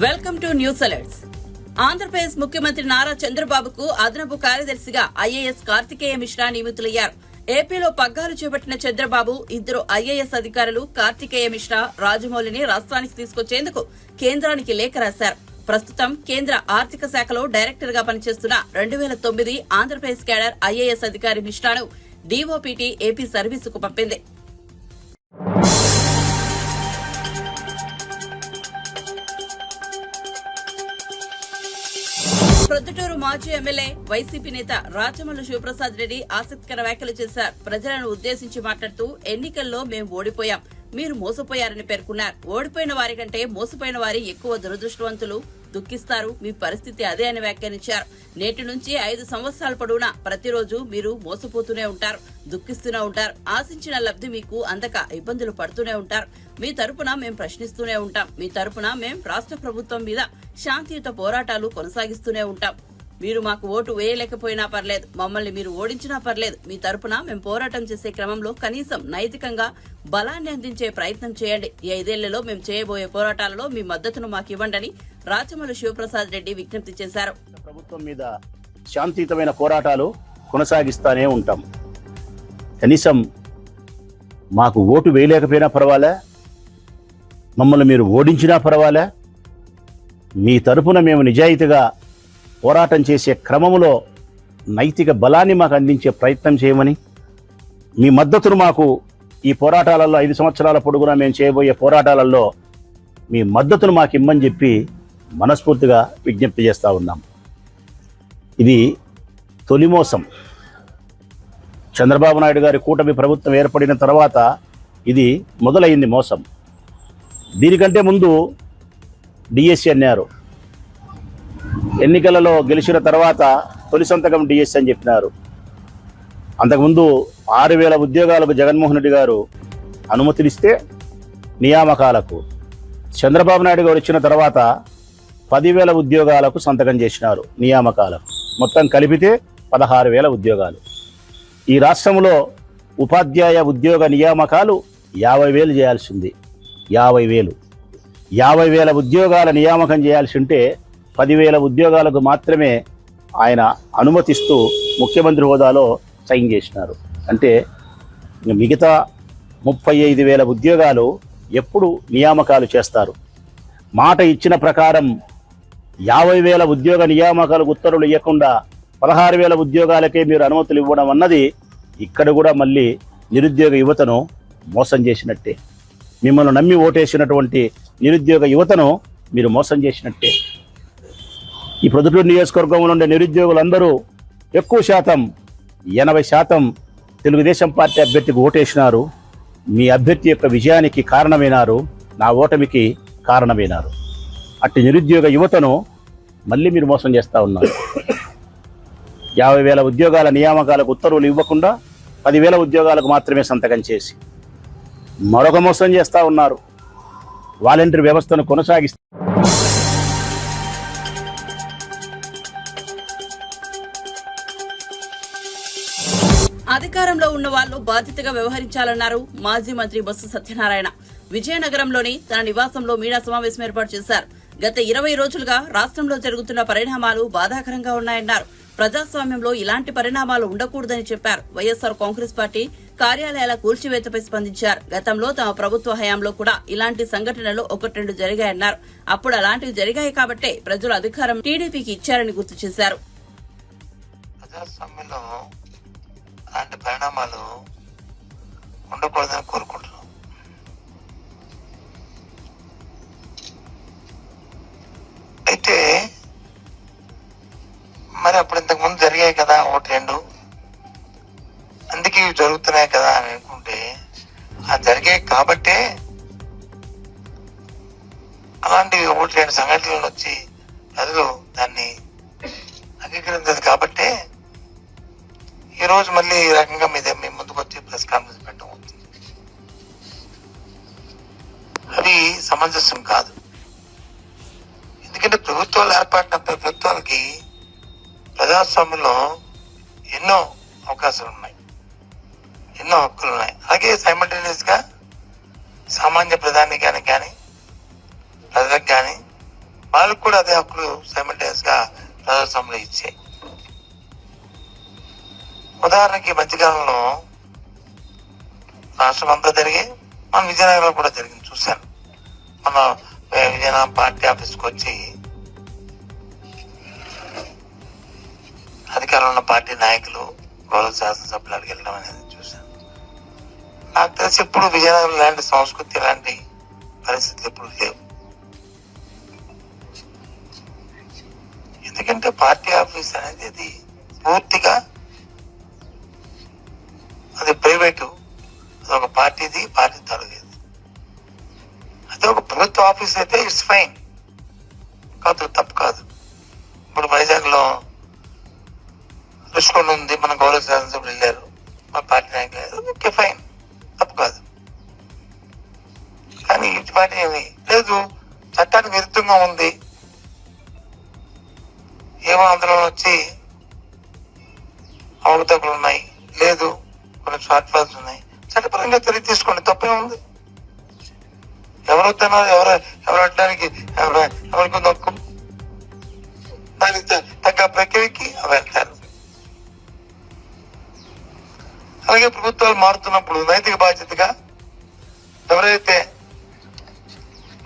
Welcome to news alerts. Andhra Pradesh ముఖ్యమంత్రి నారా చంద్రబాబుకు అదనపు కార్యదర్శిగా ఐఏఎస్ కార్తికేయ మిశ్రా నియమితులయ్యారు. ఏపీలో పగ్గాలు చేపట్టిన చంద్రబాబు ఇద్దరు ఐఏఎస్ అధికారులు కార్తికేయ మిశ్రా, రాజమౌళిని రాష్ట్రానికి తీసుకొచ్చేందుకు కేంద్రానికి లేఖ రాశారు. ప్రస్తుతం కేంద్ర ఆర్థిక శాఖలో డైరెక్టర్ గా పనిచేస్తున్న 2009 ఆంధ్రప్రదేశ్ కేడర్ ఐఏఎస్ అధికారి మిశ్రాను డీఓపీటీ ఏపీ సర్వీసుకు పంపింది. ప్రొద్దుటూరు మాజీ ఎమ్మెల్యే వైసీపీ నేత రాచమల్లు శివప్రసాద్ రెడ్డి ఆసక్తికర వ్యాఖ్యలు చేశారు. ప్రజలను ఉద్దేశించి మాట్లాడుతూ ఎన్నికల్లో మేం ఓడిపోయాం, మీరు మోసపోయారని పేర్కొన్నారు. ఓడిపోయిన వారి కంటే మోసపోయిన వారి ఎక్కువ దురదృష్టవంతులు, దుఃఖిస్తారు, మీ పరిస్థితి అదే అని వ్యాఖ్యానించారు. నేటి నుంచి 5 సంవత్సరాల పొడవునా ప్రతిరోజు మీరు మోసపోతూనే ఉంటారు, దుఃఖిస్తూనే ఉంటారు. ఆశించిన లబ్ధి మీకు అందక ఇబ్బందులు పడుతూనే ఉంటారు. మీ తరపున మేం ప్రశ్నిస్తూనే ఉంటాం. మీ తరపున మేం రాష్ట్ర ప్రభుత్వం మీద శాంతియుత పోరాటాలు కొనసాగిస్తూనే ఉంటాం. మీరు మాకు ఓటు వేయలేకపోయినా పర్లేదు, మమ్మల్ని మీరు ఓడించినా పర్లేదు. మీ తరపున మేము పోరాటం చేసే క్రమంలో కనీసం నైతికంగా బలాన్ని అందించే ప్రయత్నం చేయండి. ఈ 5 ఏళ్లలో మేము చేయబోయే పోరాటాలలో మీ మద్దతును మాకు ఇవ్వండి రాచమల్లు శివప్రసాద్ రెడ్డి విజ్ఞప్తి చేశారు. ప్రభుత్వం మీద శాంతియుతమైన పోరాటాలు కొనసాగిస్తానే ఉంటాం. కనీసం మాకు ఓటు వేయలేకపోయినా పర్వాలే, మమ్మల్ని మీరు ఓడించినా పర్వాలే, మీ తరపున మేము నిజాయితీగా పోరాటం చేసే క్రమంలో నైతిక బలాన్ని మాకు అందించే ప్రయత్నం చేయమని, మీ మద్దతును మాకు ఈ పోరాటాలలో 5 సంవత్సరాల పొడుగునా మేము చేయబోయే పోరాటాలలో మీ మద్దతును మాకు ఇమ్మని చెప్పి మనస్ఫూర్తిగా విజ్ఞప్తి చేస్తూ ఉన్నాం. ఇది తొలి మోసం. చంద్రబాబు నాయుడు గారి కూటమి ప్రభుత్వం ఏర్పడిన తర్వాత ఇది మొదలైంది మోసం. దీనికంటే ముందు డిఎస్సి అన్నారు. ఎన్నికలలో గెలిచిన తర్వాత తొలి సంతకం డిఎస్సి అని చెప్పినారు. అంతకుముందు 6,000 ఉద్యోగాలకు జగన్మోహన్ రెడ్డి గారు అనుమతినిస్తే నియామకాలకు, చంద్రబాబు నాయుడు గారు వచ్చిన తర్వాత 10,000 ఉద్యోగాలకు సంతకం చేసినారు నియామకాలకు. మొత్తం కలిపితే 16,000 ఉద్యోగాలు. ఈ రాష్ట్రంలో ఉపాధ్యాయ ఉద్యోగ నియామకాలు 50,000 చేయాల్సింది. 50,000 ఉద్యోగాల నియామకం చేయాల్సి ఉంటే 10,000 ఉద్యోగాలకు మాత్రమే ఆయన అనుమతిస్తూ ముఖ్యమంత్రి హోదాలో సైన్ చేసినారు. అంటే మిగతా 35,000 ఉద్యోగాలు ఎప్పుడు నియామకాలు చేస్తారు? మాట ఇచ్చిన ప్రకారం 50,000 ఉద్యోగ నియామకాలకు ఉత్తర్వులు ఇవ్వకుండా 16,000 ఉద్యోగాలకే మీరు అనుమతులు ఇవ్వడం అన్నది ఇక్కడ కూడా మళ్ళీ నిరుద్యోగ యువతను మోసం చేసినట్టే. మిమ్మల్ని నమ్మి ఓటేసినటువంటి నిరుద్యోగ యువతను మీరు మోసం చేసినట్టే. ఈ ప్రొద్దుటూరు నియోజకవర్గంలో ఉండే నిరుద్యోగులందరూ ఎక్కువ శాతం 80% తెలుగుదేశం పార్టీ అభ్యర్థికి ఓటేసినారు. మీ అభ్యర్థి యొక్క విజయానికి కారణమైనారు, నా ఓటమికి కారణమైనారు. అట్టి నిరుద్యోగ యువతను మళ్ళీ మీరు మోసం చేస్తూ ఉన్నారు. 50,000 ఉద్యోగాల నియామకాలకు ఉత్తర్వులు ఇవ్వకుండా 10,000 ఉద్యోగాలకు మాత్రమే సంతకం చేసి మరొక మోసం చేస్తూ ఉన్నారు. వాలంటీర్ వ్యవస్థను కొనసాగిస్తూ అధికారంలో ఉన్న వాళ్లు బాధ్యతగా వ్యవహరించాలన్నారు మాజీ మంత్రి బొత్స సత్యనారాయణ. విజయనగరంలోని తన నివాసంలో మీడియా సమావేశం ఏర్పాటు చేశారు. గత 20 రోజులుగా రాష్ట్రంలో జరుగుతున్న పరిణామాలు బాధాకరంగా ఉన్నాయన్నారు. ప్రజాస్వామ్యంలో ఇలాంటి పరిణామాలు ఉండకూడదని చెప్పారు. వైఎస్సార్ కాంగ్రెస్ పార్టీ కార్యాలయాల కూల్చివేతపై స్పందించారు. గతంలో తమ ప్రభుత్వ హయాంలో కూడా ఇలాంటి సంఘటనలు 1-2 జరిగాయన్నారు. అప్పుడు అలాంటివి జరిగాయి కాబట్టే ప్రజలు అధికారం టీడీపీకి ఇచ్చారని గుర్తు చేశారు. ప్రజాస్వామ్యంలో అలాంటి పరిణామాలు ఉండకూడదని కోరుకుంటున్నాం. అయితే మరి అప్పుడు ఇంతకు ముందు జరిగాయి కదా 1-2, అందుకే ఇవి జరుగుతున్నాయి కదా అని అనుకుంటే, ఆ జరిగాయి కాబట్టే అలాంటి 1-2 సంఘటనలు వచ్చి ప్రజలు దాన్ని అంగీకరించదు కాబట్టే ఈరోజు మళ్ళీ ఈ రకంగా మీ ముందుకు వచ్చి ప్రెస్ కాన్ఫరెన్స్ పెట్టడం అవుతుంది. అది సమంజసం కాదు. ఎందుకంటే ప్రభుత్వాలు ఏర్పడిన ప్రభుత్వాలకి ప్రజాస్వామ్యంలో ఎన్నో అవకాశాలు ఉన్నాయి, ఎన్నో హక్కులు ఉన్నాయి. అలాగే సైమల్టేనియస్ గా సామాన్య ప్రధానికానికి కానీ ప్రజలకు కానీ వాళ్ళకు కూడా అదే హక్కులు సైమల్టేనియస్ గా ప్రజాస్వామ్యంలో ఇచ్చాయి. ఉదాహరణకి మధ్యకాలంలో రాష్ట్రం అంతా జరిగి మన విజయనగరంలో కూడా జరిగింది, చూశాను. మన విజయనగరం పార్టీ ఆఫీస్కి వచ్చి అధికారంలో ఉన్న పార్టీ నాయకులు గౌరవ శాసనసభ్యులు అడిగి వెళ్ళడం అనేది చూశాను. నాకు తెలిసి ఎప్పుడు విజయనగరం ఇలాంటి సంస్కృతి, ఇలాంటి పరిస్థితులు ఎప్పుడు లేవు. ఎందుకంటే పార్టీ ఆఫీస్ అనేది అది పూర్తిగా అది ప్రైవేటు, అది ఒక పార్టీ తాలూకేది. అదే ఒక ప్రభుత్వ ఆఫీస్ అయితే ఇట్స్ ఫైన్, కాదు తప్పు కాదు. ఇప్పుడు వైజాగ్ లో రుషికొండ ఉంది, మన గౌరవ శాసనసభ్యులు వెళ్ళారు, మా పార్టీ నాయకులు, ఓకే ఫైన్, తప్పు కాదు. కానీ ఇటు పార్టీ ఏమి లేదు, చట్టానికి విరుద్ధంగా ఉంది, ఏమో అందులో వచ్చి అవకతవకలు ఉన్నాయి, లేదు కొన్ని షార్ట్ ఫాల్స్ ఉన్నాయి, చట్టపరంగా చర్య తీసుకోండి, తప్పే ఉంది. ఎవరు వద్దన్నారు, ఎవరు అడ్డానికి ఎవరికి నొక్కు, దానికి తగ్గ ప్రక్రియకి వెళ్తారు. అలాగే ప్రభుత్వాలు మారుతున్నప్పుడు నైతిక బాధ్యతగా ఎవరైతే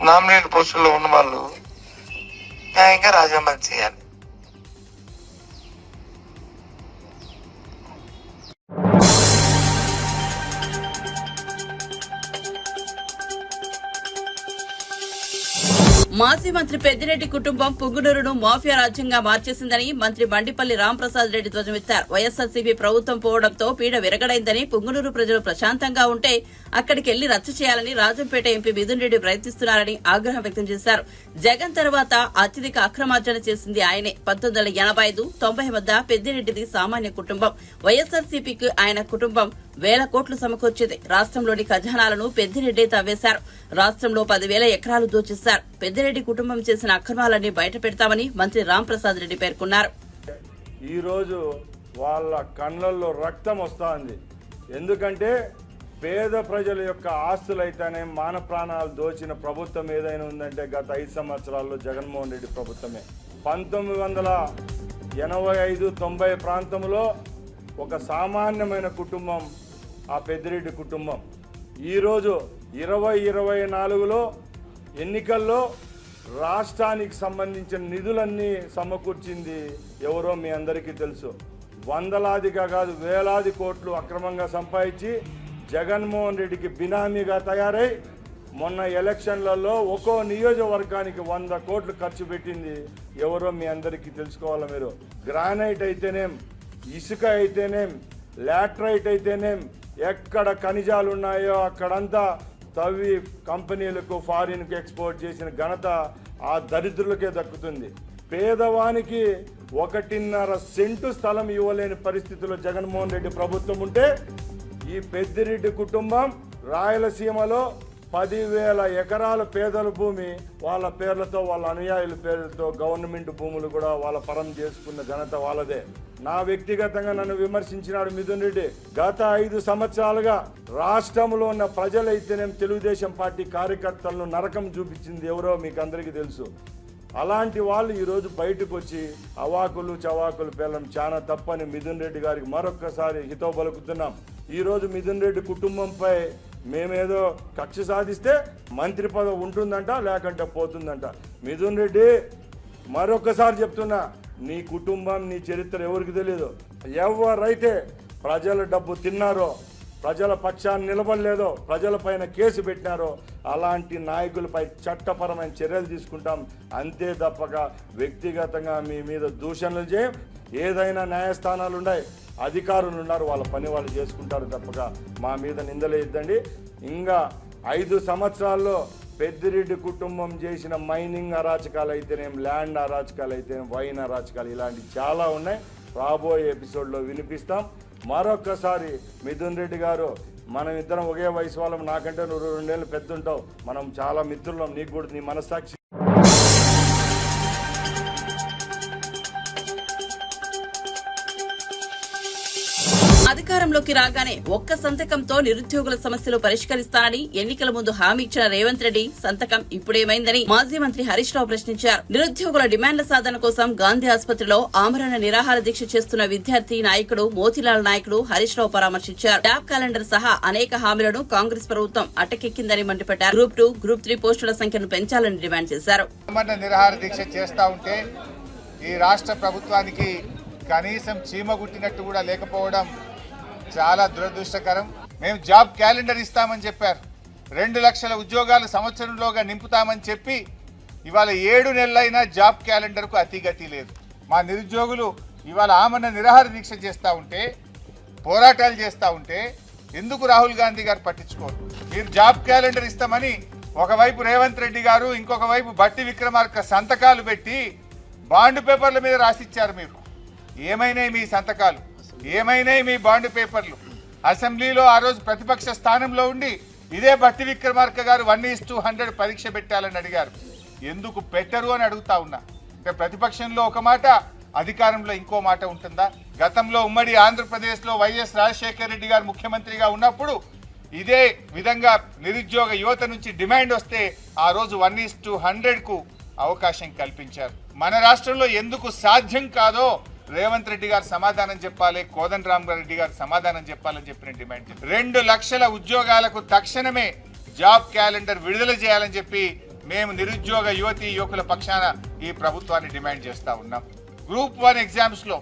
నామినేట్ పోస్టుల్లో ఉన్న వాళ్ళు న్యాయంగా రాజీనామా చేయాలి. మాజీ మంత్రి పెద్దిరెడ్డి కుటుంబం పుంగునూరును మాఫియా రాజ్యంగా మార్చేసిందని మంత్రి బండిపల్లి రాంప్రసాద్ రెడ్డి ధ్వజమెత్తారు. వైఎస్సార్సీపీ ప్రభుత్వం పోవడంతో పీడ విరగడైందని, పుంగునూరు ప్రజలు ప్రశాంతంగా ఉంటే అక్కడికెళ్లి రచ్చ చేయాలని రాజంపేట ఎంపీ మిథున్ రెడ్డి ప్రయత్నిస్తున్నారని ఆగ్రహం వ్యక్తం చేశారు. జగన్ తర్వాత అత్యధిక అక్రమార్జన చేసింది ఆయనే. 1985-90 మధ్య పెద్దిరెడ్డిది సామాన్య కుటుంబం. వైఎస్సార్సీపీకి ఆయన కుటుంబం వేల కోట్లు సమకూర్చింది. రాష్ట్రంలోని ఖజానాలను పెద్దిరెడ్డి తవ్వేశారు. రాష్ట్రంలో 10,000 ఎకరాలు దోచేశారు. పెద్దిరెడ్డి కుటుంబం చేసిన అక్రమాలన్నీ బయట పెడతామని మంత్రి రాంప్రసాద్ రెడ్డి పేర్కొన్నారు. ఈ రోజు వాళ్ళ కళ్ళల్లో రక్తం వస్తుంది. ఎందుకంటే పేద ప్రజల యొక్క ఆస్తులైతేనే మాన ప్రాణాలు దోచిన ప్రభుత్వం ఏదైనా ఉందంటే గత 5 సంవత్సరాల్లో జగన్మోహన్ రెడ్డి ప్రభుత్వమే. 1985-90 ప్రాంతంలో ఒక సామాన్యమైన కుటుంబం ఆ పెద్దిరెడ్డి కుటుంబం. ఈరోజు 2024లో ఎన్నికల్లో రాష్ట్రానికి సంబంధించిన నిధులన్నీ సమకూర్చింది ఎవరో మీ అందరికీ తెలుసు. వందలాదిగా కాదు, వేలాది కోట్లు అక్రమంగా సంపాదించి జగన్మోహన్ రెడ్డికి బినామీగా తయారై మొన్న ఎలక్షన్లలో ఒక్కో నియోజకవర్గానికి 100 కోట్లు ఖర్చు పెట్టింది ఎవరో మీ అందరికీ తెలుసుకోవాలి. మీరు గ్రానైట్ అయితేనేం, ఇసుక అయితేనేం, లాట్రైట్ అయితేనేం, ఎక్కడ ఖనిజాలు ఉన్నాయో అక్కడంతా తవ్వి కంపెనీలకు ఫారిన్కు ఎక్స్పోర్ట్ చేసిన ఘనత ఆ దరిద్రులకే దక్కుతుంది. పేదవానికి 1.5 సెంటు స్థలం ఇవ్వలేని పరిస్థితిలో జగన్మోహన్ రెడ్డి ప్రభుత్వం ఉంటే ఈ పెద్దిరెడ్డి కుటుంబం రాయలసీమలో 10,000 ఎకరాల పేదల భూమి వాళ్ళ పేర్లతో, వాళ్ళ అనుయాయుల పేర్లతో గవర్నమెంట్ భూములు కూడా వాళ్ళ పరం చేసుకున్న ఘనత వాళ్ళదే. నా వ్యక్తిగతంగా నన్ను విమర్శించినాడు మిథున్ రెడ్డి. గత 5 సంవత్సరాలుగా రాష్ట్రంలో ఉన్న ప్రజలైతేనే తెలుగుదేశం పార్టీ కార్యకర్తలను నరకం చూపించింది ఎవరో మీకు అందరికీ తెలుసు. అలాంటి వాళ్ళు ఈరోజు బయటకు వచ్చి అవాకులు చవాకులు పేర్లం చాలా తప్పని మిథున్ రెడ్డి గారికి మరొక్కసారి హితవు పలుకుతున్నాం. ఈరోజు మిథున్ రెడ్డి కుటుంబంపై మేమేదో కక్ష సాధిస్తే మంత్రి పదవి ఉంటుందంట, లేకంటే పోతుందంట. మిథున్ రెడ్డి మరొక్కసారి చెప్తున్నా, నీ కుటుంబం, నీ చరిత్ర ఎవరికి తెలియదు. ఎవరైతే ప్రజల డబ్బు తిన్నారో, ప్రజల పక్షాన్ని నిలబడలేదో, ప్రజలపైన కేసు పెట్టినారో అలాంటి నాయకులపై చట్టపరమైన చర్యలు తీసుకుంటాం. అంతే తప్పక వ్యక్తిగతంగా మీ మీద దూషణలు చేయం. ఏదైనా న్యాయస్థానాలు ఉన్నాయి, అధికారులు ఉన్నారు, వాళ్ళ పని వాళ్ళు చేసుకుంటారు తప్పక మా మీద నిందలేద్దండి. ఇంకా 5 సంవత్సరాల్లో పెద్దిరెడ్డి కుటుంబం చేసిన మైనింగ్ అరాచకాలు అయితేనేం, ల్యాండ్ అరాచకాలు అయితేనేం, వైన్ అరాచకాలు ఇలాంటివి చాలా ఉన్నాయి. రాబోయే ఎపిసోడ్లో వినిపిస్తాం. మరొక్కసారి మిథున్ రెడ్డి గారు, మనం ఇద్దరం ఒకే వయసు వాళ్ళం, నాకంటే నువ్వు 2 ఏళ్ళు పెద్ద ఉంటావు, మనం చాలా మిత్రులం, నీకు కూడా నీ మనస్సాక్షి అధికారంలోకి రాగానే ఒక్క సంతకంతో నిరుద్యోగుల సమస్యలు పరిష్కరిస్తానని ఎన్నికల ముందు హామీ ఇచ్చిన రేవంత్ రెడ్డి సంతకం ఇప్పుడేమైందని మాజీ మంత్రి హరీష్ రావు ప్రశ్నించారు. నిరుద్యోగుల డిమాండ్ల సాధన కోసం గాంధీ ఆసుపత్రిలో ఆమరణ నిరాహార దీక్ష చేస్తున్న విద్యార్థి నాయకుడు మోతీలాల్ నాయకుడు హరీష్ రావు పరామర్శించారు. డాబ్ క్యాలెండర్ సహా అనేక హామీలను కాంగ్రెస్ ప్రభుత్వం అటకెక్కిందని మండిపడ్డారు. గ్రూప్ 2, గ్రూప్ 3 పోస్టుల సంఖ్యను పెంచాలని డిమాండ్ చేశారు. నిరాహార దీక్ష చేస్తా ఉంటే ఈ రాష్ట్ర ప్రభుత్వానికి కనీసం చీమగుట్టినట్టు కూడా లేకపోవడం చాలా దురదృష్టకరం. మేము జాబ్ క్యాలెండర్ ఇస్తామని చెప్పారు. 2 లక్షల ఉద్యోగాలు సంవత్సరంలోగా నింపుతామని చెప్పి ఇవాళ 7 నెలలైనా జాబ్ క్యాలెండర్కు అతిగతి లేదు. మా నిరుద్యోగులు ఇవాళ ఆమరణ నిరాహార దీక్ష చేస్తూ ఉంటే, పోరాటాలు చేస్తూ ఉంటే ఎందుకు రాహుల్ గాంధీ గారు పట్టించుకోరు? మీరు జాబ్ క్యాలెండర్ ఇస్తామని ఒకవైపు రేవంత్ రెడ్డి గారు, ఇంకొక వైపు బట్టి విక్రమార్క సంతకాలు పెట్టి బాండ్ పేపర్ల మీద రాసిచ్చారు. మీరు ఏమైనాయి మీ సంతకాలు? ఏమైనాయి మీ బాండ్ పేపర్లు? అసెంబ్లీలో ఆ రోజు ప్రతిపక్ష స్థానంలో ఉండి ఇదే బట్టి విక్రమార్క గారు 1:100 పరీక్ష పెట్టాలని అడిగారు. ఎందుకు పెట్టరు అని అడుగుతా ఉన్నా. ప్రతిపక్షంలో ఒక మాట, అధికారంలో ఇంకో మాట ఉంటుందా? గతంలో ఉమ్మడి ఆంధ్రప్రదేశ్లో వైఎస్ రాజశేఖర రెడ్డి గారు ముఖ్యమంత్రిగా ఉన్నప్పుడు ఇదే విధంగా నిరుద్యోగ యువత నుంచి డిమాండ్ వస్తే ఆ రోజు 1:100కు అవకాశం కల్పించారు. మన రాష్ట్రంలో ఎందుకు సాధ్యం కాదో రేవంత్ రెడ్డి గారు సమాధానం చెప్పాలి, కోదండరామ్ రెడ్డి గారు సమాధానం చెప్పాలని చెప్పిన డిమాండ్. 2 లక్షల ఉద్యోగాలకు తక్షణమే జాబ్ క్యాలెండర్ విడుదల చేయాలని చెప్పి మేము నిరుద్యోగ యువతీ యువకుల పక్షాన ఈ ప్రభుత్వాన్ని డిమాండ్ చేస్తా ఉన్నాం. గ్రూప్ 1 ఎగ్జామ్స్ లో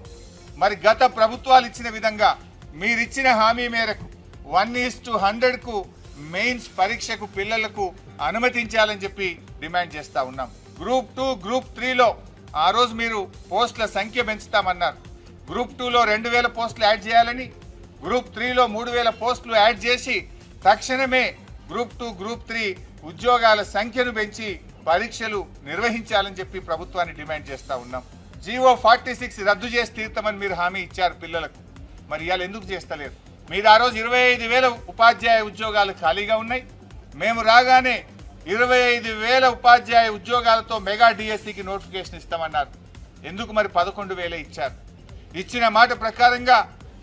మరి గత ప్రభుత్వాలు ఇచ్చిన విధంగా మీరిచ్చిన హామీ మేరకు 1:100కు మెయిన్స్ పరీక్షకు పిల్లలకు అనుమతించాలని చెప్పి డిమాండ్ చేస్తా ఉన్నాం. గ్రూప్ 2, గ్రూప్ 3లో ఆ రోజు మీరు పోస్టుల సంఖ్య పెంచుతామన్నారు. గ్రూప్ 2లో 2000 పోస్టులు యాడ్ చేయాలని, గ్రూప్ 3లో 3000 పోస్టులు యాడ్ చేసి తక్షణమే గ్రూప్ 2, గ్రూప్ 3 ఉద్యోగాల సంఖ్యను పెంచి పరీక్షలు నిర్వహించాలని చెప్పి ప్రభుత్వాన్ని డిమాండ్ చేస్తా ఉన్నాం. జీవో 46 రద్దు చేసి తీర్తామని మీరు హామీ ఇచ్చారు పిల్లలకు. మరి ఇవాళ ఎందుకు చేస్తలేరు? మీరు ఆ రోజు 25,000 ఉపాధ్యాయ ఉద్యోగాలు ఖాళీగా ఉన్నాయి. మేము రాగానే 25,000 ఉపాధ్యాయ ఉద్యోగాలతో మెగా డిఎస్సికి నోటిఫికేషన్ ఇస్తామన్నారు. ఎందుకు మరి 11,000 ఇచ్చారు? ఇచ్చిన మాట ప్రకారంగా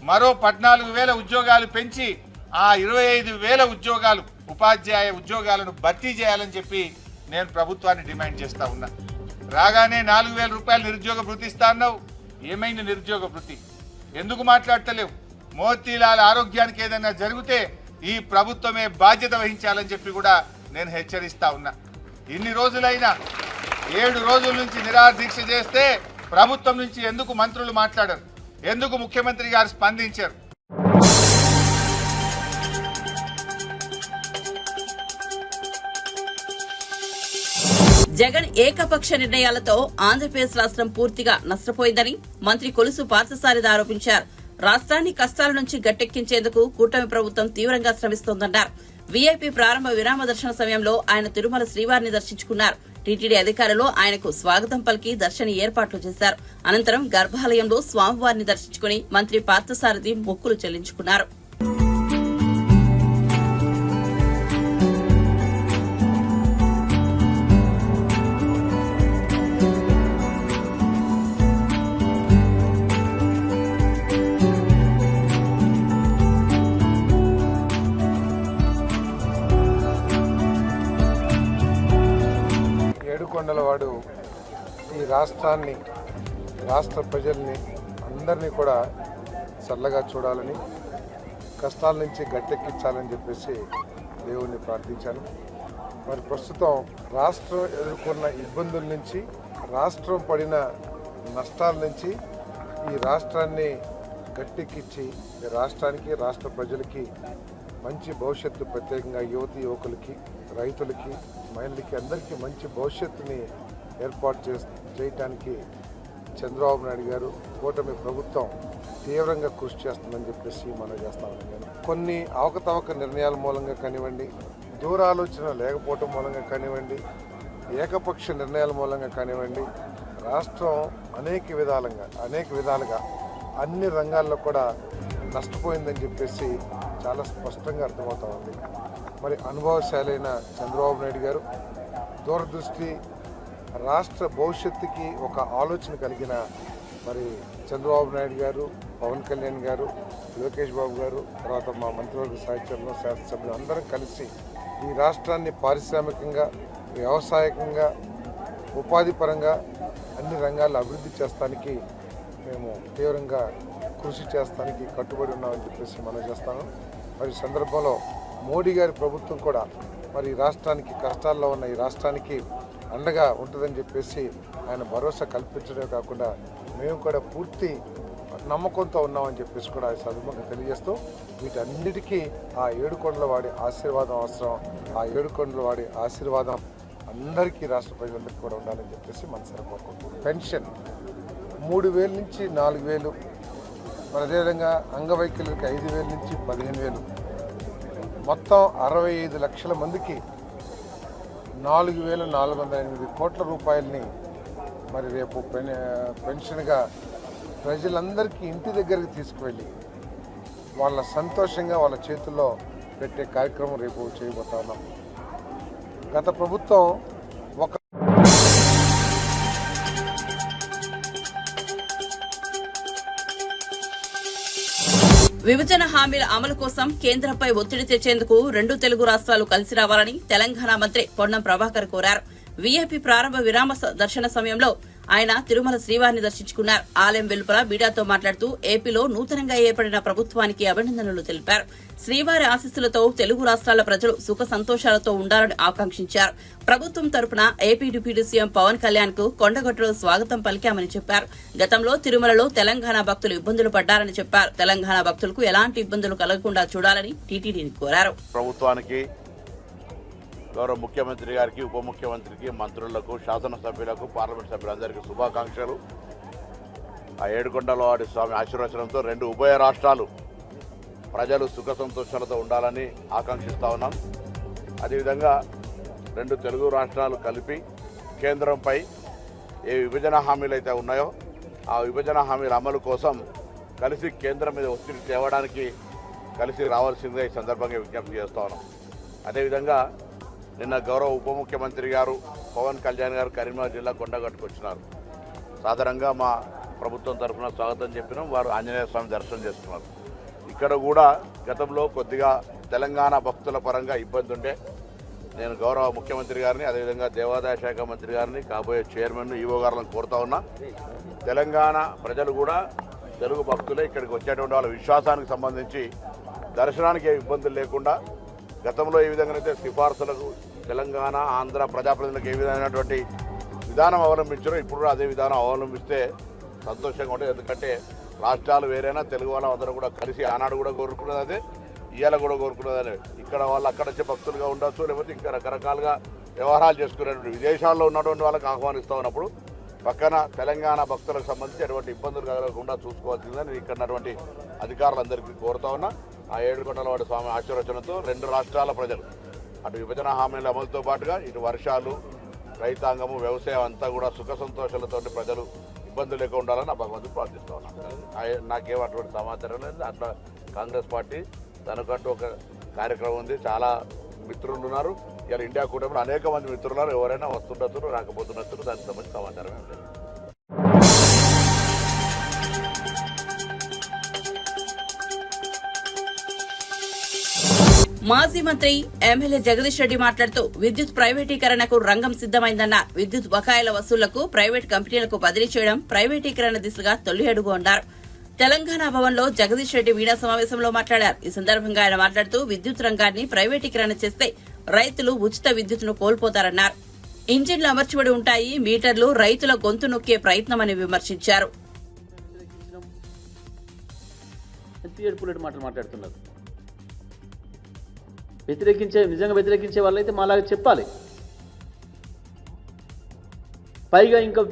మరో 14,000 ఉద్యోగాలు పెంచి ఆ 25,000 ఉద్యోగాలు ఉపాధ్యాయ ఉద్యోగాలను భర్తీ చేయాలని చెప్పి నేను ప్రభుత్వాన్ని డిమాండ్ చేస్తా ఉన్నా. రాగానే 4,000 రూపాయలు నిరుద్యోగ భృతి ఇస్తా అన్నావు. ఏమైంది నిరుద్యోగ భృతి? ఎందుకు మాట్లాడతలేవు? మోతీలాల్ ఆరోగ్యానికి ఏదైనా జరిగితే ఈ ప్రభుత్వమే బాధ్యత వహించాలని చెప్పి కూడా నేను హెచ్చరిస్తా ఉన్నా. ఇన్ని రోజులైనా 7 రోజుల నుంచి నిరాహార దీక్ష చేస్తే ప్రభుత్వం నుంచి ఎందుకు మంత్రులు మాట్లాడరు? ఎందుకు ముఖ్యమంత్రి గారు స్పందించారు? జగన్ ఏకపక్ష నిర్ణయాలతో ఆంధ్రప్రదేశ్ రాష్ట్రం పూర్తిగా నష్టపోయిందని మంత్రి కొలుసు పార్థసారథి ఆరోపించారు. రాష్ట్రాన్ని కష్టాల నుంచి గట్టెక్కించేందుకు కూటమి ప్రభుత్వం తీవ్రంగా శ్రమిస్తోందన్నారు. వీఐపీ ప్రారంభ విరామ దర్శన సమయంలో ఆయన తిరుమల శ్రీవారిని దర్శించుకున్నారు. టీటీడీ అధికారులు ఆయనకు స్వాగతం పలికి దర్శన ఏర్పాట్లు చేశారు. అనంతరం గర్భాలయంలో స్వామివారిని దర్శించుకుని మంత్రి పార్థసారథి మొక్కులు చెల్లించుకున్నారు. ఏడుకొండలవాడు ఈ రాష్ట్రాన్ని, రాష్ట్ర ప్రజల్ని అందరినీ కూడా చల్లగా చూడాలని, కష్టాల నుంచి గట్టెక్కించాలని చెప్పేసి దేవుణ్ణి ప్రార్థించాను. మరి ప్రస్తుతం రాష్ట్రం ఎదుర్కొన్న ఇబ్బందుల నుంచి, రాష్ట్రం పడిన నష్టాల నుంచి ఈ రాష్ట్రాన్ని గట్టెక్కించి రాష్ట్రానికి, రాష్ట్ర ప్రజలకి మంచి భవిష్యత్తు, ప్రత్యేకంగా యువతి యువకులకి, రైతులకి, మహిళలకి అందరికీ మంచి భవిష్యత్తుని ఏర్పాటు చేయటానికి చంద్రబాబు నాయుడు గారు, కూటమి ప్రభుత్వం తీవ్రంగా కృషి చేస్తుందని చెప్పేసి మనం చేస్తామని నేను కొన్ని అవకతవక నిర్ణయాల మూలంగా కానివ్వండి, దూరాలోచన లేకపోవటం మూలంగా కానివ్వండి, ఏకపక్ష నిర్ణయాల మూలంగా కానివ్వండి, రాష్ట్రం అనేక విధాలుగా అన్ని రంగాల్లో కూడా నష్టపోయిందని చెప్పేసి చాలా స్పష్టంగా అర్థమవుతా ఉంది. మరి అనుభవశాలైన చంద్రబాబు నాయుడు గారు, దూరదృష్టి, రాష్ట్ర భవిష్యత్తుకి ఒక ఆలోచన కలిగిన మరి చంద్రబాబు నాయుడు గారు, పవన్ కళ్యాణ్ గారు, లోకేష్ బాబు గారు, తర్వాత మా మంత్రివర్గ సహచరులు, శాసనసభ్యులు అందరం కలిసి ఈ రాష్ట్రాన్ని పారిశ్రామికంగా, వ్యవసాయకంగా, ఉపాధి పరంగా అన్ని రంగాల్లో అభివృద్ధి చేస్తానికి మేము తీవ్రంగా కృషి చేస్తానికి కట్టుబడి ఉన్నామని చెప్పేసి మనం చేస్తాను. మరి ఈ సందర్భంలో మోడీ గారి ప్రభుత్వం కూడా మరి రాష్ట్రానికి, కష్టాల్లో ఉన్న ఈ రాష్ట్రానికి అండగా ఉంటుందని చెప్పేసి ఆయన భరోసా కల్పించడమే కాకుండా మేము కూడా పూర్తి నమ్మకంతో ఉన్నామని చెప్పేసి కూడా ఈ సందర్భంగా తెలియజేస్తూ వీటన్నిటికీ ఆ ఏడుకొండల వాడి ఆశీర్వాదం అవసరం. ఆ ఏడుకొండల వాడి ఆశీర్వాదం అందరికీ, రాష్ట్ర ప్రజలందరికీ కూడా ఉండాలని చెప్పేసి మనసారా కోరుకుంటున్నాం. పెన్షన్ 3,000 నుంచి 4,000, మరి అదేవిధంగా అంగవైకల్యులకి 5,000 నుంచి 15,000, మొత్తం 65 లక్షల మందికి 4,408 కోట్ల రూపాయలని మరి రేపు పెన్షన్గా ప్రజలందరికీ ఇంటి దగ్గరికి తీసుకువెళ్ళి వాళ్ళ సంతోషంగా వాళ్ళ చేతుల్లో పెట్టే కార్యక్రమం రేపు చేయబోతా ఉన్నాం. గత ప్రభుత్వం ఒక విభజన హామీల అమలు కోసం కేంద్రంపై ఒత్తిడి తెచ్చేందుకు 2 తెలుగు రాష్ట్రాలు కలిసి రావాలని తెలంగాణ మంత్రి పొన్నం ప్రభాకర్ కోరారు. వీఐపీ ప్రారంభ విరామ దర్శన సమయంలో ఆయన తిరుమల శ్రీవారిని దర్శించుకున్నారు. ఆలయం వెలుపల మీడియాతో మాట్లాడుతూ ఏపీలో నూతనంగా ఏర్పడిన ప్రభుత్వానికి అభినందనలు తెలిపారు. శ్రీవారి ఆశీస్సులతో తెలుగు రాష్ట్రాల ప్రజలు సుఖ సంతోషాలతో ఉండాలని ఆకాంక్షించారు. ప్రభుత్వం తరపున AP deputy CM Pawan Kalyan కు కొండగట్టులో స్వాగతం పలికామని చెప్పారు. గతంలో తిరుమలలో తెలంగాణ భక్తులు ఇబ్బందులు పడ్డారని చెప్పారు. తెలంగాణ భక్తులకు ఎలాంటి ఇబ్బందులు కలగకుండా చూడాలని టీటీడీని కోరారు. ప్రభుత్వానికి, గౌరవ ముఖ్యమంత్రి గారికి, ఉప ముఖ్యమంత్రికి, మంత్రులకు, శాసనసభ్యులకు, పార్లమెంట్ సభ్యులందరికీ శుభాకాంక్షలు. ఆ ఏడుకొండలవాడి స్వామి ఆశీర్వచనంతో 2 ఉభయ రాష్ట్రాలు ప్రజలు సుఖ సంతోషాలతో ఉండాలని ఆకాంక్షిస్తా ఉన్నాం. అదేవిధంగా 2 తెలుగు రాష్ట్రాలు కలిపి కేంద్రంపై ఏ విభజన హామీలు అయితే ఉన్నాయో ఆ విభజన హామీల అమలు కోసం కలిసి కేంద్రం మీద ఒత్తిడి తేవడానికి కలిసి రావాల్సిందిగా ఈ సందర్భంగా విజ్ఞప్తి చేస్తా ఉన్నాం. అదేవిధంగా నిన్న గౌరవ ఉప ముఖ్యమంత్రి గారు పవన్ కళ్యాణ్ గారు కరీంనగర్ జిల్లా కొండగట్టుకు వచ్చినారు. సాధారణంగా మా ప్రభుత్వం తరఫున స్వాగతం చెప్పినాం. వారు ఆంజనేయ స్వామి దర్శనం చేసుకున్నారు. ఇక్కడ కూడా గతంలో కొద్దిగా తెలంగాణ భక్తుల పరంగా ఇబ్బంది ఉంటే నేను గౌరవ ముఖ్యమంత్రి గారిని, అదేవిధంగా దేవాదాయ శాఖ మంత్రి గారిని, కాబోయే చైర్మన్, ఈవో గారులను కోరుతా ఉన్నా. తెలంగాణ ప్రజలు కూడా తెలుగు భక్తులే ఇక్కడికి వచ్చేటువంటి వాళ్ళ విశ్వాసానికి సంబంధించి దర్శనానికి ఇబ్బందులు లేకుండా గతంలో ఏ విధంగానైతే సిఫార్సులకు తెలంగాణ, ఆంధ్ర ప్రజాప్రతినిధులకు ఏ విధమైనటువంటి విధానం అవలంబించారో ఇప్పుడు కూడా అదే విధానం అవలంబిస్తే సంతోషంగా ఉంటుంది. ఎందుకంటే రాష్ట్రాలు వేరైనా తెలుగు వాళ్ళ అందరూ కూడా కలిసి ఆనాడు కూడా కోరుకున్నది అదే, ఇవాళ కూడా కోరుకున్నది అదే. ఇక్కడ వాళ్ళు అక్కడ వచ్చే భక్తులుగా ఉండొచ్చు, లేకపోతే ఇంకా రకరకాలుగా వ్యవహారాలు చేసుకునేటువంటి విదేశాల్లో ఉన్నటువంటి వాళ్ళకి ఆహ్వానిస్తూ ఉన్నప్పుడు పక్కన తెలంగాణ భక్తులకు సంబంధించి ఎటువంటి ఇబ్బందులు కలగకుండా చూసుకోవాల్సిందని ఇక్కడ ఉన్నటువంటి అధికారులందరికీ కోరుతా ఉన్నా. ఆ ఏడుకొండలవాడి స్వామి ఆశీర్వచనంతో 2 రాష్ట్రాల ప్రజలు అటు విభజన హామీల అమలుతో పాటుగా ఇటు వర్షాలు, రైతాంగము, వ్యవసాయం అంతా కూడా సుఖ సంతోషాలతో ప్రజలు ఇబ్బందులు లేకుండా ఉండాలని ఆ భగవంతుడు ప్రార్థిస్తూ ఉన్నాను. నాకేం అటువంటి సమాచారం లేదు. అట్లా కాంగ్రెస్ పార్టీ తనకంటూ ఒక కార్యక్రమం ఉంది. చాలా మిత్రులు ఉన్నారు. ఇలా ఇండియా కూటమిలో అనేక మంది మిత్రులు ఉన్నారు. ఎవరైనా వస్తుండొచ్చు, రాకపోతున్నట్టు దానికి సంబంధించి సమాచారం ఏం లేదు. మాజీ మంత్రి ఎమ్మెల్యే జగదీష్ రెడ్డి మాట్లాడుతూ విద్యుత్ ప్రైవేటీకరణకు రంగం సిద్దమైందన్నారు. విద్యుత్ బకాయిల వసూళ్లకు ప్రైవేట్ కంపెనీలకు బదిలీ చేయడం ప్రైవేటీకరణ దిశగా తొలి అడుగు అన్నారు. తెలంగాణ భవన్లో జగదీష్ రెడ్డి మీడియా సమావేశంలో మాట్లాడారు. ఈ సందర్భంగా ఆయన మాట్లాడుతూ విద్యుత్ రంగాన్ని ప్రైవేటీకరణ చేస్తే రైతులు ఉచిత విద్యుత్తును కోల్పోతారన్నారు. ఇంజిన్లు అమర్చబడి ఉంటాయి, మీటర్లు రైతుల గొంతు నొక్కే ప్రయత్నమని విమర్శించారు. నిజంగా వ్యతిరేకించే వాళ్ళైతే మాలాగా చెప్పాలి. పైగా ఇంకా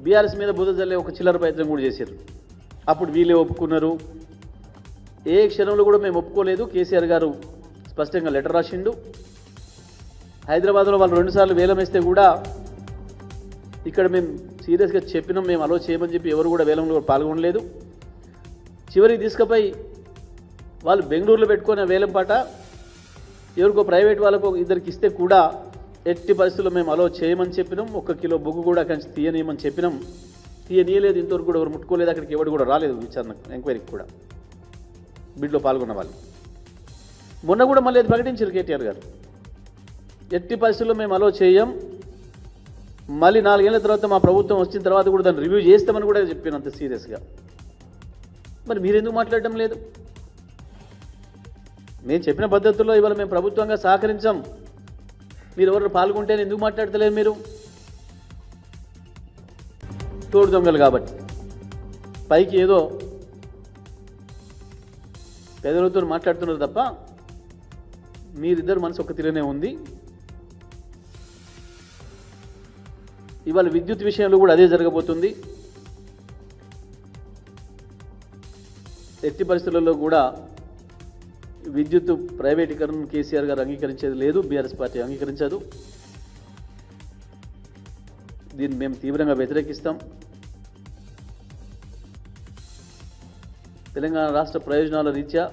బీఆర్ఎస్ మీద బుధ జల్లే ఒక చిల్లర ప్రయత్నం కూడా చేశారు. అప్పుడు వీళ్ళే ఒప్పుకున్నారు. ఏ క్షణంలో కూడా మేము ఒప్పుకోలేదు. కేసీఆర్ గారు స్పష్టంగా లెటర్ రాసిండు. హైదరాబాద్లో వాళ్ళు 2 సార్లు వేలం వేస్తే కూడా ఇక్కడ మేము సీరియస్గా చెప్పినాం, మేము అలో చేయమని చెప్పి ఎవరు కూడా వేలంలో పాల్గొనలేదు. చివరికి తీసుకుపోయి వాళ్ళు బెంగళూరులో పెట్టుకున్న వేలం పాట ఎవరికో ప్రైవేట్ వాళ్ళకు 2 ఇస్తే కూడా ఎట్టి పరిస్థితుల్లో మేము అలో చేయమని చెప్పినాం. 1 కిలో బొగ్గు కూడా కంచి తీయనేయమని చెప్పినాం. తీయనీయలేదు, ఇంతవరకు కూడా ఎవరు ముట్టుకోలేదు, అక్కడికి ఎవరు కూడా రాలేదు విచారణకు, ఎంక్వైరీకి కూడా బిడ్లో పాల్గొన్న వాళ్ళు. మొన్న కూడా మళ్ళీ అది ప్రకటించారు కేటీఆర్ గారు, ఎట్టి పరిస్థితుల్లో మేము అలో చేయం, మళ్ళీ 4 ఏళ్ల తర్వాత మా ప్రభుత్వం వచ్చిన తర్వాత కూడా దాన్ని రివ్యూ చేస్తామని కూడా చెప్పినంత సీరియస్గా. మరి మీరెందుకు మాట్లాడటం లేదు? నేను చెప్పిన పద్ధతుల్లో ఇవాళ మేము ప్రభుత్వంగా సహకరించాం, మీరు ఎవరు పాల్గొంటే ఎందుకు మాట్లాడతలేదు? మీరు తోడు దొంగలు కాబట్టి పైకి ఏదో పెదవులతో మాట్లాడుతున్నారు తప్ప మీరిద్దరు మనసు ఒక తీరునే ఉంది. ఇవాళ విద్యుత్ విషయంలో కూడా అదే జరగబోతుంది. ఎట్టి పరిస్థితులలో కూడా విద్యుత్ ప్రైవేటీకరణ కేసీఆర్ గారు అంగీకరించేది లేదు, బీఆర్ఎస్ పార్టీ అంగీకరించదు. దీన్ని మేము తీవ్రంగా వ్యతిరేకిస్తాం. తెలంగాణ రాష్ట్ర ప్రయోజనాల రీత్యా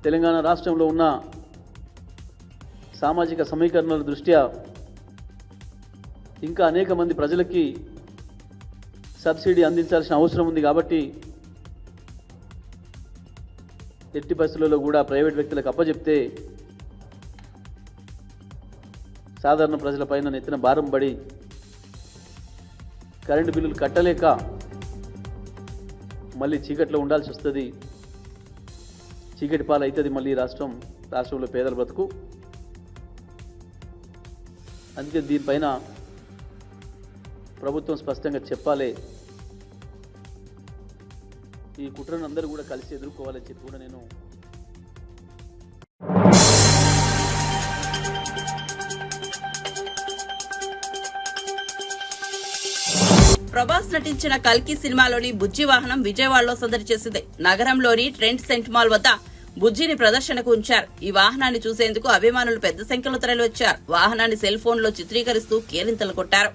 తెలంగాణ రాష్ట్రంలో ఉన్న సామాజిక సమీకరణల దృష్ట్యా ఇంకా అనేక మంది ప్రజలకి సబ్సిడీ అందించాల్సిన అవసరం ఉంది. కాబట్టి ఎట్టి పరిస్థితులలో కూడా ప్రైవేట్ వ్యక్తులకు అప్పచెప్తే సాధారణ ప్రజలపైన నెత్తిన భారం పడి కరెంటు బిల్లులు కట్టలేక మళ్ళీ చీకట్లో ఉండాల్సి వస్తుంది, చీకటి పాలు అవుతుంది మళ్ళీ రాష్ట్రంలో పేదల బ్రతుకు. అందుకే దీనిపైన ప్రభుత్వం స్పష్టంగా చెప్పాలి, ఈ కుట్రను అందరూ కూడా కలిసి ఎదుర్కోవాలని చెప్పి కూడా నేను ప్రభాస్ నటించిన కల్కి సినిమాలోని బుజ్జి వాహనం విజయవాడలో సందడి చేసింది. నగరంలోని ట్రెండ్ సెంట్ మాల్ వద్ద బుజ్జిని ప్రదర్శనకు ఉంచారు. ఈ వాహనాన్ని చూసేందుకు అభిమానులు పెద్ద సంఖ్యలో తరలివచ్చారు. వాహనాన్ని సెల్ ఫోన్ లో చిత్రీకరిస్తూ కేరింతలు కొట్టారు.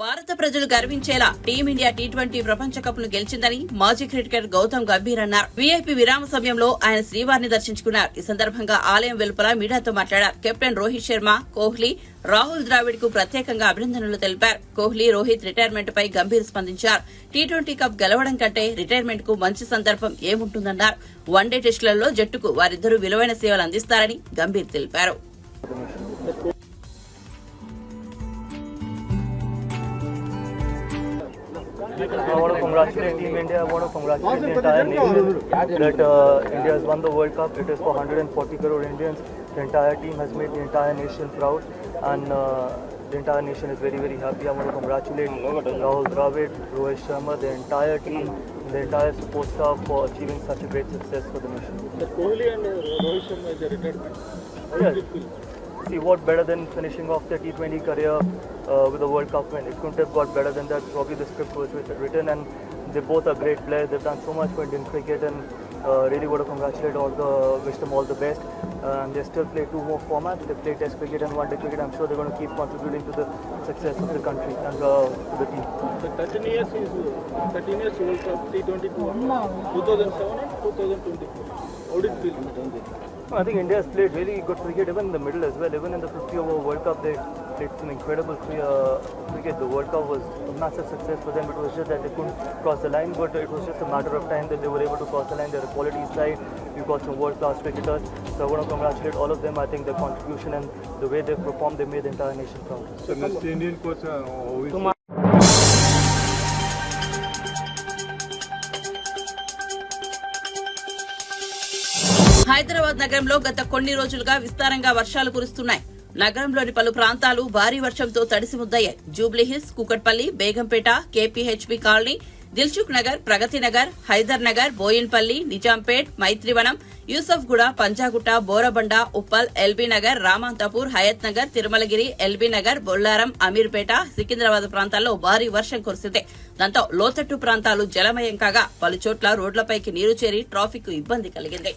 భారత ప్రజలు గర్వించేలా టీమిండియా T20 ప్రపంచ కప్ ను గెలిచిందని మాజీ క్రికెటర్ గౌతమ్ గంభీర్ అన్నారు. వీఐపీ విరామ సమయంలో ఆయన శ్రీవారిని దర్శించుకున్నారు. ఈ సందర్భంగా ఆలయం వెలుపల మీడియాతో మాట్లాడారు. కెప్టెన్ రోహిత్ శర్మ, కోహ్లీ, రాహుల్ ద్రావిడ్ కు ప్రత్యేకంగా అభినందనలు తెలిపారు. కోహ్లీ, రోహిత్ రిటైర్మెంట్ పై గంభీర్ స్పందించారు. T20 కప్ గెలవడం కంటే రిటైర్మెంట్ కు మంచి సందర్భం ఏముంటుందన్నారు. వన్డే టెస్టులలో జట్టుకు వారిద్దరూ విలువైన సేవలు అందిస్తారని గంభీర్ తెలిపారు. I want to congratulate Team India. I want to congratulate the entire nation that India has won the World Cup. It is for 140 crore Indians. The entire team has made the entire nation proud, and the entire nation is very, very happy. I want to congratulate Rahul Dravid, Rohit Sharma, the entire team, the entire support staff for achieving such a great success for the nation. Kohli and Rohit Sharma is a retirement. Yes. See, what better than finishing off their T20 career with a World Cup win? It couldn't have got better than that. Probably the script was written, and they both are great players. They've done so much for Indian cricket, and really want to congratulate wish them all the best. And they still play 2 more formats. They play Test cricket and One Day cricket. I'm sure they're going to keep contributing to the success of the country and to the team. The 13 years World Cup T20 2007 and 2024. How did it feel? I think India has played really good cricket even in the middle as well. Even in the 50-over World Cup, they played some incredible cricket. The World Cup was a massive success for them. It was just that they couldn't cross the line, but it was just a matter of time that they were able to cross the line. They're a quality side. We've got some world-class cricketers. So I want to congratulate all of them. I think their contribution and the way they performed, they made the entire nation proud. So next Indian coach, who is Hyderabad నగరంలో గత కొన్ని రోజులుగా విస్తారంగా వర్షాలు కురుస్తున్నాయి. నగరంలోని పలు ప్రాంతాలు భారీ వర్షంతో తడిసి ముద్దయ్యాయి. Jubilee Hills, Kukatpally, Begumpet, KPHB colony, Dilsukh Nagar, Pragathi Nagar, Hyder Nagar, Boinpally, Nizampet, Maitrivanam, Yousufguda, Panjagutta, Borabanda, Uppal, LB Nagar, Ramanthapur, Hayath Nagar, Tirumalagiri, LB Nagar, Bollaram, Ameerpet, Secunderabad ప్రాంతాల్లో భారీ వర్షం కురిసింది. దాంతో లోతట్టు ప్రాంతాలు జలమయం కాగా పలుచోట్ల రోడ్లపైకి నీరు చేరి ట్రాఫిక్ ఇబ్బంది కలిగింది.